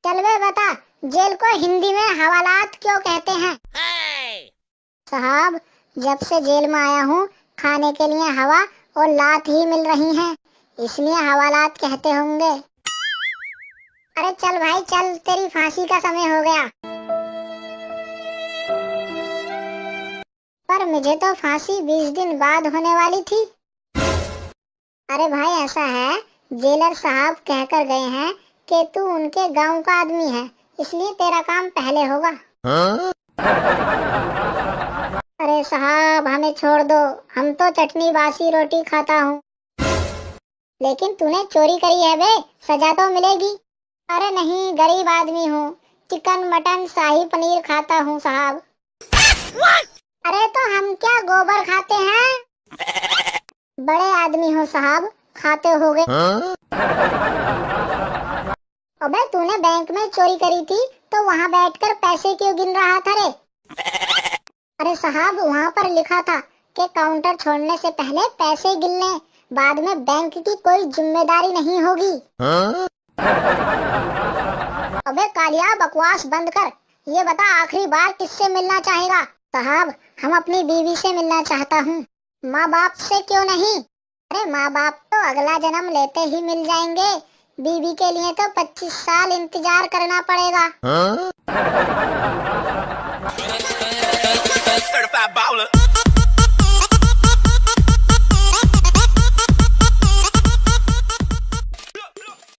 चल बे बता, जेल को हिंदी में हवालात क्यों कहते हैं? साहब, जब से जेल में आया हूँ खाने के लिए हवा और लात ही मिल रही हैं, इसलिए हवालात कहते होंगे। अरे चल भाई चल, तेरी फांसी का समय हो गया। पर मुझे तो फांसी 20 दिन बाद होने वाली थी। अरे भाई ऐसा है, जेलर साहब कहकर गए हैं कि तू उनके गांव का आदमी है, इसलिए तेरा काम पहले होगा। अरे साहब हमें छोड़ दो, हम तो चटनी बासी रोटी खाता हूँ। लेकिन तूने चोरी करी है बे, सजा तो मिलेगी। अरे नहीं, गरीब आदमी हूँ, चिकन मटन शाही पनीर खाता हूँ साहब। अरे तो हम क्या गोबर खाते हैं? बड़े आदमी हो साहब, खाते होगे। अबे तूने बैंक में चोरी करी थी तो वहाँ बैठकर पैसे क्यों गिन रहा था रे? अरे साहब वहाँ पर लिखा था कि काउंटर छोड़ने से पहले पैसे गिन लें, बाद में बैंक की कोई जिम्मेदारी नहीं होगी। अबे कालिया बकवास बंद कर, ये बता आखिरी बार किससे मिलना चाहेगा? साहब हम अपनी बीवी से मिलना चाहता हूँ। माँ बाप से क्यों नहीं? अरे माँ बाप तो अगला जन्म लेते ही मिल जाएंगे, बीवी के लिए तो 25 साल इंतजार करना पड़ेगा।